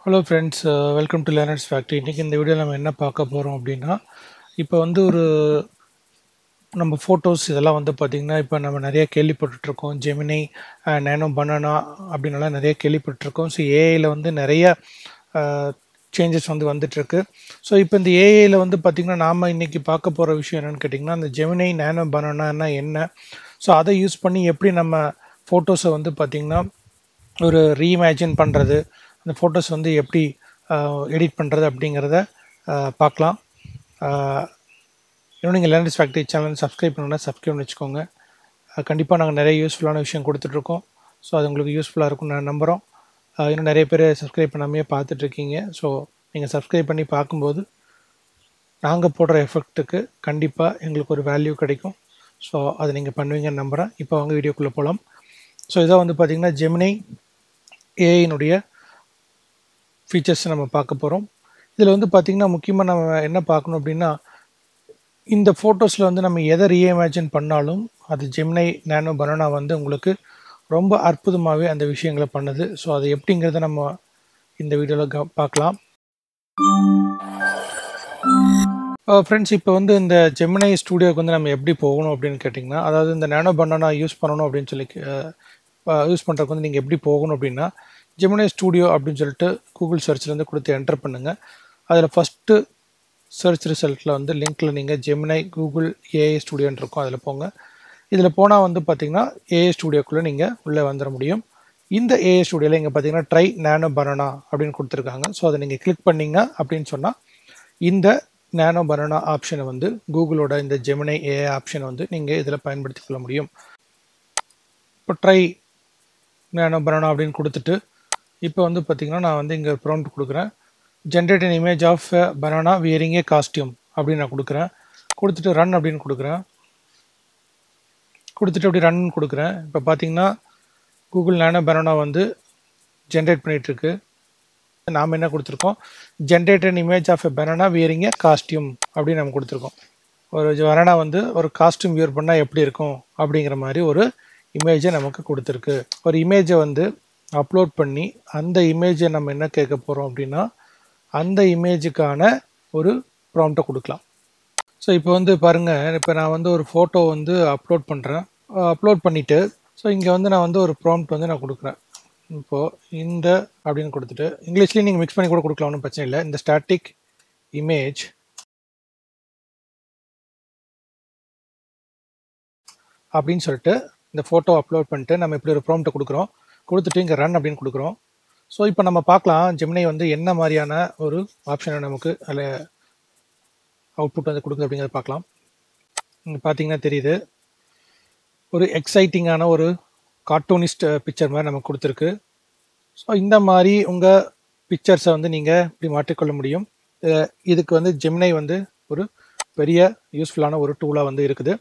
Hello friends, welcome to learners factory. இன்றைக்கி இந்த வீடியோவில் நம்ம என்ன பார்க்க போகிறோம் அப்படின்னா, இப்போ வந்து நம்ம ஃபோட்டோஸ் இதெல்லாம் வந்து பார்த்திங்கன்னா, இப்போ நம்ம நிறைய கேள்விப்பட்டுருக்கோம். ஜெமினி, நேனோ பனானா அப்படின்னலாம் நிறைய கேள்விப்பட்டிருக்கோம். ஸோ ஏஐயில் வந்து நிறைய சேஞ்சஸ் வந்து வந்துட்டுருக்கு. ஸோ இப்போ இந்த ஏஐயில் வந்து பார்த்திங்கன்னா, நாம் இன்றைக்கி பார்க்க போகிற விஷயம் என்னென்னு கேட்டிங்கன்னா, அந்த ஜெமினி, நேனோ பனானா என்ன, ஸோ அதை யூஸ் பண்ணி எப்படி நம்ம ஃபோட்டோஸை வந்து பார்த்திங்கன்னா ஒரு ரீஇமேஜின் பண்ணுறது, அந்த ஃபோட்டோஸ் வந்து எப்படி எடிட் பண்ணுறது அப்படிங்கிறத பார்க்கலாம். இன்னும் நீங்கள் லேர்னர்ஸ் ஃபேக்ட்ரி சேனல் சப்ஸ்கிரைப் பண்ணணும்னா சப்ஸ்கிரைப் பண்ணி வச்சுக்கோங்க. கண்டிப்பாக நாங்கள் நிறைய யூஸ்ஃபுல்லான விஷயம் கொடுத்துட்ருக்கோம். ஸோ அது உங்களுக்கு யூஸ்ஃபுல்லாக இருக்கும்னு நான் நம்புகிறோம். இன்னும் நிறைய பேர் சப்ஸ்கிரைப் பண்ணாமையே பார்த்துட்ருக்கீங்க. ஸோ நீங்கள் சப்ஸ்கிரைப் பண்ணி பார்க்கும்போது நாங்கள் போடுற எஃபெக்ட்டுக்கு கண்டிப்பாக எங்களுக்கு ஒரு வேல்யூ கிடைக்கும். ஸோ அதை நீங்கள் பண்ணுவீங்கன்னு நம்புகிறேன். இப்போ அவங்க வீடியோக்குள்ளே போகலாம். ஸோ இதை வந்து பார்த்திங்கன்னா ஜெமினி ஏஐனுடைய ஃபீச்சர்ஸ் நம்ம பார்க்க போகிறோம். இதில் வந்து பார்த்திங்கன்னா முக்கியமாக நம்ம என்ன பார்க்கணும் அப்படின்னா, இந்த ஃபோட்டோஸில் வந்து நம்ம எதை ரீஇமேஜின் பண்ணாலும் அது ஜெமினி, நேனோ பனானா வந்து உங்களுக்கு ரொம்ப அற்புதமாகவே அந்த விஷயங்களை பண்ணுது. ஸோ அது எப்படிங்கிறத நம்ம இந்த வீடியோவில் பார்க்கலாம். ஃப்ரெண்ட்ஸ், இப்போ வந்து இந்த ஜெமினி ஸ்டூடியோவுக்கு வந்து நம்ம எப்படி போகணும் அப்படின்னு கேட்டிங்கன்னா, அதாவது இந்த நேனோ பனானா யூஸ் பண்ணணும் அப்படின்னு சொல்லி யூஸ் பண்ணுறதுக்கு வந்து நீங்கள் எப்படி போகணும் அப்படின்னா, ஜெமினி ஸ்டூடியோ அப்படின்னு சொல்லிட்டு கூகுள் சர்ச்லேருந்து கொடுத்து என்டர் பண்ணுங்கள். அதில் ஃபஸ்ட்டு சர்ச் ரிசல்ட்டில் வந்து லிங்க்கில் நீங்கள் ஜெமினி கூகுள் ஏஐ ஸ்டூடியோன்னு இருக்கும், அதில் போங்க. இதில் போனால் வந்து பார்த்திங்கன்னா ஏஐ ஸ்டூடியோக்குள்ளே நீங்கள் உள்ளே வந்துட முடியும். இந்த ஏஐ ஸ்டூடியோவில் இங்கே பார்த்தீங்கன்னா ட்ரை நேனோ பனானா அப்படின்னு கொடுத்துருக்காங்க. ஸோ அதை நீங்கள் கிளிக் பண்ணிங்க அப்படின்னு சொன்னால் இந்த நேனோ பனானா ஆப்ஷனை வந்து கூகுளோட இந்த ஜெமினி ஏஐ ஆப்ஷனை வந்து நீங்கள் இதில் பயன்படுத்தி கொள்ள முடியும். இப்போ ட்ரை நேனோ பனானா அப்படின்னு கொடுத்துட்டு இப்போ வந்து பார்த்திங்கன்னா நான் வந்து இங்கே ப்ராம்ப்ட் கொடுக்குறேன். Generate an image of banana wearing a costume அப்படின்னு நான் கொடுக்குறேன். கொடுத்துட்டு ரன் அப்படின்னு கொடுக்குறேன். கொடுத்துட்டு அப்படி ரன் கொடுக்குறேன். இப்போ பார்த்திங்கன்னா கூகுள் நேனோ பனானா வந்து ஜென்ரேட் பண்ணிகிட்ருக்கு. நாம் என்ன கொடுத்துருக்கோம், generate an image of a banana wearing a costume அப்படின்னு நம்ம கொடுத்துருக்கோம். ஒரு பனானா வந்து ஒரு காஸ்டியூம் வியர் பண்ணால் எப்படி இருக்கும் அப்படிங்கிற மாதிரி ஒரு இமேஜை நமக்கு கொடுத்துருக்கு. ஒரு இமேஜை வந்து அப்லோட் பண்ணி அந்த இமேஜை நம்ம என்ன கேட்க போகிறோம் அப்படின்னா, அந்த இமேஜுக்கான ஒரு ப்ராம்ப்டை கொடுக்கலாம். ஸோ இப்போ வந்து பாருங்கள், இப்போ நான் வந்து ஒரு ஃபோட்டோ வந்து அப்லோட் பண்ணுறேன். அப்லோட் பண்ணிவிட்டு ஸோ இங்கே வந்து நான் வந்து ஒரு ப்ராம்ப்ட் வந்து நான் கொடுக்குறேன். இப்போது இந்த அப்படின்னு கொடுத்துட்டு இங்கிலீஷ்லேயும் நீங்கள் மிக்ஸ் பண்ணி கூட கொடுக்கலாம், ஒன்றும் பிரச்சனை இல்லை. இந்த ஸ்டாட்டிக் இமேஜ் அப்படின்னு சொல்லிட்டு இந்த ஃபோட்டோ அப்லோட் பண்ணிட்டு நம்ம இப்படி ஒரு ப்ராம்ப்ட்டை கொடுக்குறோம். கொடுத்துட்டு இங்கே ரன் அப்படின்னு கொடுக்குறோம். ஸோ இப்போ நம்ம பார்க்கலாம் ஜெமினி வந்து என்ன மாதிரியான ஒரு ஆப்ஷனை நமக்கு அதில் அவுட்புட் வந்து கொடுக்குது அப்படிங்கிறத பார்க்கலாம். இங்கே பார்த்தீங்கன்னா தெரியுது, ஒரு எக்ஸைட்டிங்கான ஒரு கார்ட்டூனிஸ்ட் பிக்சர் மாதிரி நமக்கு கொடுத்துருக்கு. ஸோ இந்த மாதிரி உங்கள் பிக்சர்ஸை வந்து நீங்கள் இப்படி மாற்றிக்கொள்ள முடியும். இதுக்கு வந்து ஜெமினி வந்து ஒரு பெரிய யூஸ்ஃபுல்லான ஒரு டூலாக வந்து இருக்குது.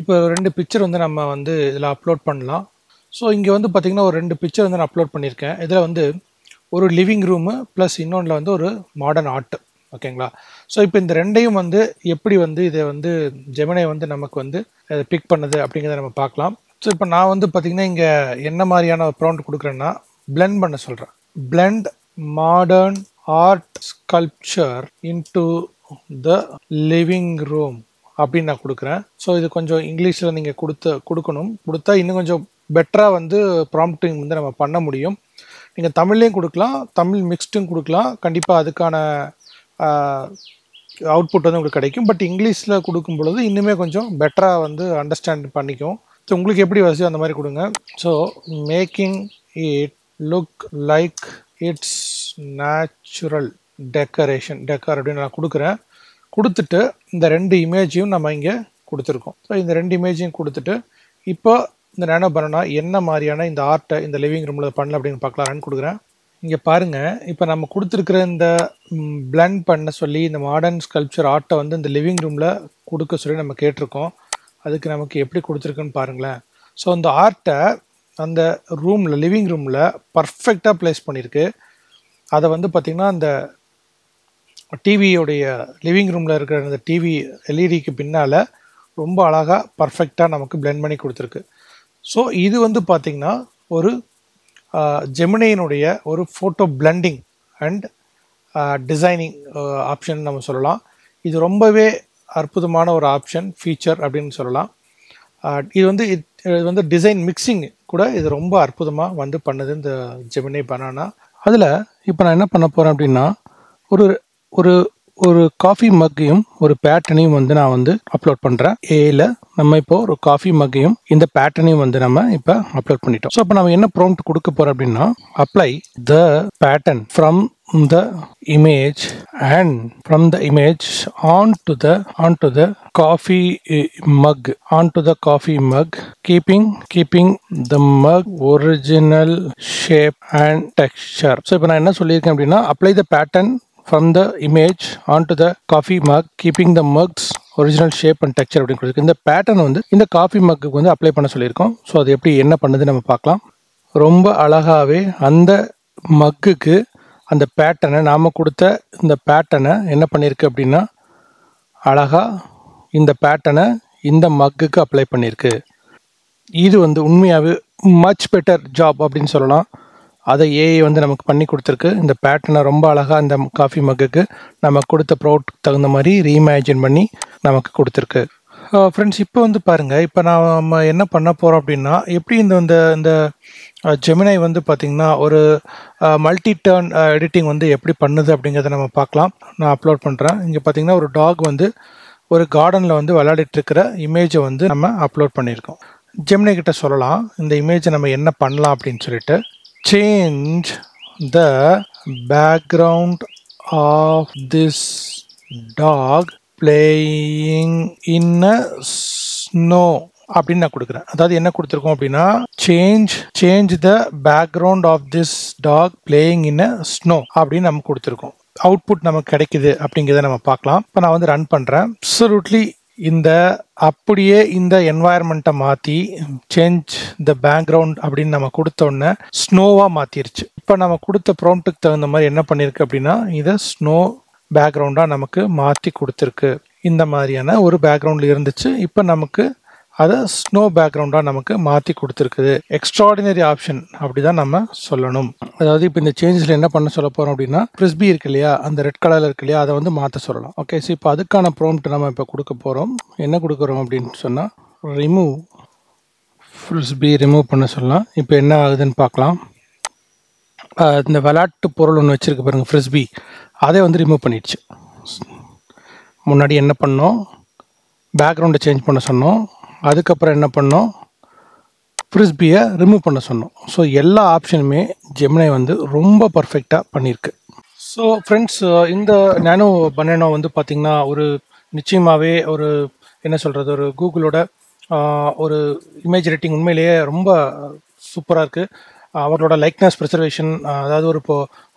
இப்போ 2 பிக்சர் வந்து நம்ம வந்து இதில் அப்லோட் பண்ணலாம். ஸோ இங்கே வந்து பார்த்திங்கன்னா ஒரு 2 பிக்சர் வந்து நான் அப்லோட் பண்ணியிருக்கேன். இதில் வந்து ஒரு லிவிங் ரூமு ப்ளஸ் இன்னொன்றில் வந்து ஒரு மாடர்ன் ஆர்ட். ஓகேங்களா? ஸோ இப்போ இந்த ரெண்டையும் வந்து எப்படி வந்து இதை வந்து ஜெமினி வந்து நமக்கு வந்து பிக் பண்ணுது அப்படிங்கிறத நம்ம பார்க்கலாம். ஸோ இப்போ நான் வந்து பார்த்திங்கன்னா இங்கே என்ன மாதிரியான ப்ராம்ப்ட் கொடுக்குறேன்னா, பிளெண்ட் பண்ண சொல்கிறேன். Blend modern art sculpture into the living room அப்படின்னு நான் கொடுக்குறேன். ஸோ இது கொஞ்சம் இங்கிலீஷில் நீங்கள் கொடுத்தா இன்னும் கொஞ்சம் பெட்டராக வந்து ப்ராம்ப்டிங் வந்து நம்ம பண்ண முடியும். நீங்கள் தமிழ்லேயும் கொடுக்கலாம், தமிழ் மிக்ஸ்டும் கொடுக்கலாம். கண்டிப்பாக அதுக்கான அவுட்புட் வந்து உங்களுக்கு கிடைக்கும். பட் இங்கிலீஷில் கொடுக்கும் பொழுது இன்னுமே கொஞ்சம் பெட்டராக வந்து அண்டர்ஸ்டாண்ட் பண்ணிக்கும். ஸோ உங்களுக்கு எப்படி வசதியோ அந்த மாதிரி கொடுங்க. So making it look like it's natural decor அப்படின்னு நான் கொடுக்குறேன். கொடுத்துட்டு இந்த 2 இமேஜையும் நம்ம இங்கே கொடுத்துருக்கோம். ஸோ இந்த 2 இமேஜையும் கொடுத்துட்டு இப்போ இந்த நேனோ பனானா என்ன மாதிரியான இந்த ஆர்ட்டை இந்த லிவிங் ரூமில் பண்ணல அப்படின்னு பார்க்கலாம். ரன் கொடுக்குறேன். இங்கே பாருங்கள், இப்போ நம்ம கொடுத்துருக்குற இந்த பிளெண்ட் பண்ண சொல்லி இந்த மாடர்ன் ஸ்கல்ப்சர் ஆர்ட்டை வந்து இந்த லிவிங் ரூமில் கொடுக்க சொல்லி நம்ம கேட்டிருக்கோம். அதுக்கு நமக்கு எப்படி கொடுத்துருக்குன்னு பாருங்களேன். ஸோ அந்த ஆர்ட்டை அந்த ரூமில் லிவிங் ரூமில் பர்ஃபெக்டாக ப்ளேஸ் பண்ணியிருக்கு. அதை வந்து பார்த்திங்கன்னா அந்த டிவியோடைய லிவிங் ரூமில் இருக்கிற அந்த டிவி எல்இடிக்கு பின்னால் ரொம்ப அழகாக பர்ஃபெக்டாக நமக்கு பிளெண்ட் பண்ணி கொடுத்துருக்கு. ஸோ இது வந்து பார்த்திங்கன்னா ஒரு ஜெமினியினுடைய ஒரு photo blending and designing option நம்ம சொல்லலாம். இது ரொம்பவே அற்புதமான ஒரு ஆப்ஷன் ஃபீச்சர் அப்படின்னு சொல்லலாம். இது வந்து டிசைன் மிக்சிங் கூட இது ரொம்ப அற்புதமாக வந்து பண்ணுது இந்த ஜெமினி பனானா. அதில் இப்போ நான் என்ன பண்ண போகிறேன் அப்படின்னா ஒரு ஒரு ஒரு காஃபி மக்கையும் ஒரு பேட்டர்னையும் வந்து நான் வந்து அப்லோட் பண்ணுறேன். ஏல நம்ம இப்போ ஒரு காஃபி மக்கையும் இந்த பேட்டர்னையும் வந்து நம்ம இப்போ அப்லோட் பண்ணிட்டோம். ஸோ இப்போ நம்ம என்ன ப்ராம்ப்ட் கொடுக்க போகிறோம் அப்படின்னா apply the pattern from the image and from the image onto the coffee mug keeping the mug original shape and texture. So இப்போ நான் என்ன சொல்லியிருக்கேன் அப்படின்னா apply the pattern from the image onto the coffee mug keeping the mug's original shape and texture அப்படின்னு கொடுத்துருக்கு. இந்த pattern வந்து இந்த காஃபி மக்குக்கு வந்து அப்ளை பண்ண சொல்லியிருக்கோம். ஸோ அது எப்படி என்ன பண்ணுது நம்ம பார்க்கலாம். ரொம்ப அழகாகவே அந்த மக்குக்கு அந்த பேட்டர்னை நாம் கொடுத்த இந்த பேட்டர்னை என்ன பண்ணியிருக்கு அப்படின்னா அழகாக இந்த பேட்டர்னை இந்த மக்குக்கு அப்ளை பண்ணியிருக்கு. இது வந்து உண்மையாகவே மச் பெட்டர் ஜாப் அப்படின்னு சொல்லலாம். அதை ஏஐ வந்து நமக்கு பண்ணி கொடுத்துருக்கு. இந்த பேட்டர்னை ரொம்ப அழகாக இந்த காஃபி மக்குக்கு நம்ம கொடுத்த ப்ராடக்ட் தகுந்த மாதிரி ரீஇமேஜின் பண்ணி நமக்கு கொடுத்துருக்கு. ஃப்ரெண்ட்ஸ், இப்போ வந்து பாருங்கள், இப்போ நம்ம என்ன பண்ண போகிறோம் அப்படின்னா எப்படி இந்த ஜெமினை வந்து பார்த்திங்கன்னா ஒரு மல்டி டர்ன் எடிட்டிங் வந்து எப்படி பண்ணுது அப்படிங்கிறத நம்ம பார்க்கலாம். நான் அப்லோட் பண்ணுறேன். இங்கே பார்த்திங்கன்னா ஒரு டாக் வந்து ஒரு கார்டனில் வந்து விளையாடிட்டுருக்கிற இமேஜை வந்து நம்ம அப்லோட் பண்ணியிருக்கோம். ஜெமினை கிட்ட சொல்லலாம் இந்த இமேஜை நம்ம என்ன பண்ணலாம் அப்படின்னு சொல்லிட்டு. Change the background of this dog playing in a snow அப்படின்னு நான் கொடுக்குறேன். அதாவது என்ன கொடுத்துருக்கோம் அப்படின்னா change the background of this dog playing in a snow அப்படின்னு நம்ம கொடுத்துருக்கோம். அவுட்புட் நமக்கு கிடைக்குது அப்படிங்கிறத நம்ம பார்க்கலாம். இப்போ நான் வந்து ரன் பண்ணுறேன். அப்சல்யூட்லி அப்படியே இந்த என்வாயர்மெண்ட்டை மாற்றி சேஞ்ச் த பேக்ரவுண்ட் அப்படின்னு நம்ம கொடுத்தோன்னே ஸ்னோவாக மாற்றிருச்சு. இப்போ நம்ம கொடுத்த ப்ராம்ப்ட்டுக்கு தகுந்த மாதிரி என்ன பண்ணியிருக்கு அப்படின்னா இதை ஸ்னோ பேக்ரவுண்டாக நமக்கு மாற்றி கொடுத்துருக்கு. இந்த மாதிரியான ஒரு பேக்ரவுண்டில் இருந்துச்சு, இப்போ நமக்கு அதை ஸ்னோ பேக்ரவுண்டாக நமக்கு மாற்றி கொடுத்துருக்குது. எக்ஸ்ட்ராடினரி ஆப்ஷன் அப்படி தான் நம்ம சொல்லணும். அதாவது இப்போ இந்த சேஞ்சஸில் என்ன பண்ண சொல்ல போகிறோம் அப்படின்னா ஃப்ரிஸ்பி இருக்கு இல்லையா, அந்த ரெட் கலரில் இருக்கு இல்லையா, அதை வந்து மாற்ற சொல்லலாம். ஓகே, ஸோ இப்போ அதுக்கான ப்ராம்ப்ட் நம்ம இப்போ கொடுக்க போகிறோம். என்ன கொடுக்குறோம் அப்படின்னு சொன்னால் ரிமூவ் ஃப்ரிஸ்பி ரிமூவ் பண்ண சொல்லலாம். இப்போ என்ன ஆகுதுன்னு பார்க்கலாம். இந்த விளையாட்டு பொருள் ஒன்று வச்சுருக்கு பாருங்கள், ஃப்ரிஸ்பி, அதை வந்து ரிமூவ் பண்ணிடுச்சு. முன்னாடி என்ன பண்ணோம், பேக்ரவுண்டை சேஞ்ச் பண்ண சொன்னோம். அதுக்கப்புறம் என்ன பண்ணோம், ஃப்ரிஸ்பியை ரிமூவ் பண்ண சொன்னோம். ஸோ எல்லா ஆப்ஷனுமே ஜெமினை வந்து ரொம்ப பர்ஃபெக்டாக பண்ணியிருக்கு. ஸோ ஃப்ரெண்ட்ஸ், இந்த நானோ பனானா வந்து பார்த்திங்கன்னா ஒரு நிச்சயமாகவே ஒரு என்ன சொல்கிறது, ஒரு கூகுளோட ஒரு இமேஜ் எடிட்டிங் உண்மையிலேயே ரொம்ப சூப்பராக இருக்குது. அவர்களோட லைக்னஸ் ப்ரிசர்வேஷன், அதாவது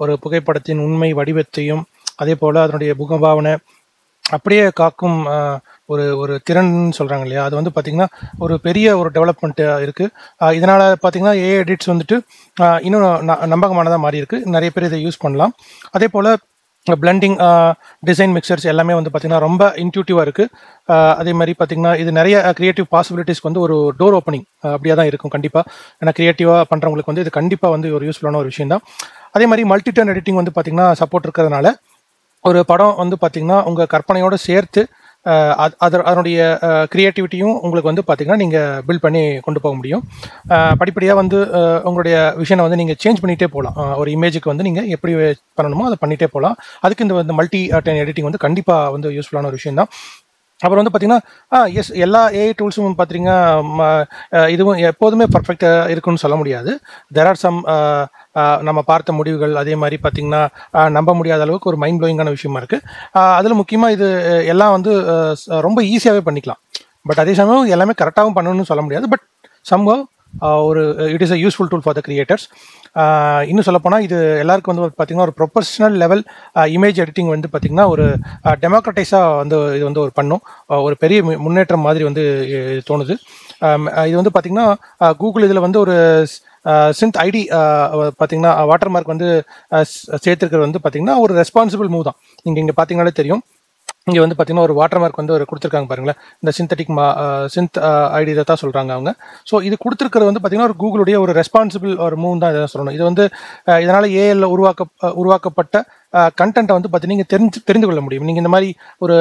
ஒரு புகைப்படத்தின் உண்மை வடிவத்தையும் அதே போல் அதனுடைய முகபாவனை அப்படியே காக்கும் ஒரு திறன் சொல்கிறாங்க இல்லையா, அது வந்து பார்த்திங்கன்னா ஒரு பெரிய ஒரு டெவலப்மெண்ட்டு இருக்குது. இதனால் பார்த்திங்கன்னா ஏஐ எடிட்ஸ் வந்துட்டு இன்னும் நம்பகமானதாக மாறி இருக்குது. நிறைய பேர் இதை யூஸ் பண்ணலாம். அதே போல் பிளண்டிங், டிசைன் மிக்சர்ஸ் எல்லாமே வந்து பார்த்திங்கன்னா ரொம்ப இன்ட்யூட்டிவாக இருக்குது. அதே மாதிரி பார்த்திங்கன்னா இது நிறைய க்ரியேட்டிவ் பாசிபிலிட்டிஸ்க்கு வந்து ஒரு டோர் ஓப்பனிங் அப்படியே தான் இருக்கும் கண்டிப்பாக. ஏன்னா க்ரியேட்டிவாக பண்ணுறவங்களுக்கு வந்து இது கண்டிப்பாக வந்து ஒரு யூஸ்ஃபுல்லான ஒரு விஷயம் தான். அதே மாதிரி மல்டி டர்ன் எடிட்டிங் வந்து பார்த்திங்கன்னா சப்போர்ட் இருக்கிறதுனால ஒரு படம் வந்து பார்த்திங்கன்னா உங்கள் கற்பனையோடு சேர்த்து அதனுடைய க்ரியேட்டிவிட்டியும் உங்களுக்கு வந்து பார்த்திங்கன்னா நீங்கள் பில்ட் பண்ணி கொண்டு போக முடியும். படிப்படியாக வந்து உங்களுடைய விஷனை வந்து நீங்கள் சேஞ்ச் பண்ணிகிட்டே போகலாம். ஒரு இமேஜுக்கு வந்து நீங்கள் எப்படி பண்ணணுமோ அதை பண்ணிகிட்டே போகலாம். அதுக்கு இந்த மல்டி டர்ன் எடிட்டிங் வந்து கண்டிப்பாக வந்து யூஸ்ஃபுல்லான ஒரு விஷயம் தான். அப்புறம் வந்து பார்த்திங்கன்னா எஸ், எல்லா ஏஐ டூல்ஸும் பார்த்திங்கன்னா இதுவும் எப்போதுமே பர்ஃபெக்டாக இருக்குன்னு சொல்ல முடியாது. தெர் ஆர் சம் நம்ம பார்த்த முடிவுகள் அதே மாதிரி பார்த்திங்கன்னா நம்ப முடியாத அளவுக்கு ஒரு மைண்ட் ப்ளோயிங்கான விஷயமா இருக்குது. அதில் முக்கியமாக இது எல்லாம் வந்து ரொம்ப ஈஸியாகவே பண்ணிக்கலாம். பட் அதே சமயம் எல்லாமே கரெக்டாகவும் பண்ணணும்னு சொல்ல முடியாது. But somehow it is a useful tool for the creators. இன்னும் சொல்லப்போனால் இது எல்லாருக்கும் வந்து பார்த்திங்கன்னா ஒரு ப்ரொஃபஷனல் லெவல் இமேஜ் எடிட்டிங் வந்து பார்த்திங்கன்னா ஒரு டெமோக்ரட்டைஸாக வந்து இது வந்து ஒரு பண்ணும் ஒரு பெரிய முன்னேற்றம் மாதிரி வந்து தோணுது. இது வந்து பார்த்திங்கன்னா கூகுள் இதில் வந்து ஒரு சிந்த் ஐடி பார்த்திங்கன்னா வாட்டர் மார்க் வந்து சேர்த்துருக்கிறது வந்து பார்த்திங்கன்னா ஒரு ரெஸ்பான்சிபிள் மூவ் தான். நீங்கள் இங்கே பார்த்தீங்கன்னாலே தெரியும். இங்கே வந்து பார்த்தீங்கன்னா ஒரு வாட்டர் மார்க் வந்து ஒரு கொடுத்துருக்காங்க பாருங்களேன். இந்த சிந்த் ஐடி இதை தான் சொல்கிறாங்க அவங்க. ஸோ இது கொடுத்துருக்கிறது வந்து பார்த்தீங்கன்னா ஒரு கூகுளுடைய ஒரு ரெஸ்பான்சிபிள் ஒரு மூவ் தான் இதை சொல்லணும். இது வந்து இதனால் ஏஎல்ல உருவாக்கப்பட்ட கண்டென்ட்டை வந்து பார்த்தீங்கன்னா நீங்கள் தெரிந்து கொள்ள முடியும். நீங்கள் இந்த மாதிரி ஒரு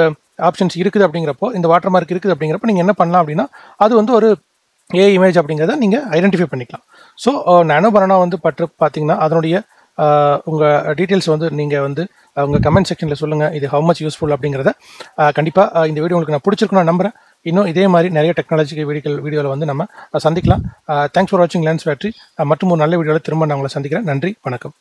ஆப்ஷன்ஸ் இருக்குது அப்படிங்கிறப்போ, இந்த வாட்டர் மார்க் இருக்குது அப்படிங்கிறப்போ நீங்கள் என்ன பண்ணலாம் அப்படின்னா, அது வந்து ஒரு ஏ இமேஜ் அப்படிங்கிறத நீங்கள் ஐடென்டிஃபை பண்ணிக்கலாம். ஸோ நானோ பனானா வந்து பார்த்தீங்கன்னா அதனுடைய உங்கள் டீட்டெயில்ஸ் வந்து நீங்கள் வந்து உங்கள் கமெண்ட் செக்ஷனில் சொல்லுங்கள். இது ஹவு மச் யூஸ்ஃபுல் அப்படிங்கிறத. கண்டிப்பாக இந்த வீடியோ உங்களுக்கு நான் பிடிச்சிருக்குன்னு நான் நம்புகிறேன். இன்னும் இதே மாதிரி நிறைய டெக்னாலஜிக்கல் வீடியோவில் வந்து நம்ம சந்திக்கலாம். தேங்க்ஸ் ஃபார் வாட்சிங் லேர்ன்ஸ் ஃபேக்ட்ரி. மற்றும் ஒரு நல்ல வீடியோவில் திரும்ப நான் உங்களை சந்திக்கிறேன். நன்றி, வணக்கம்.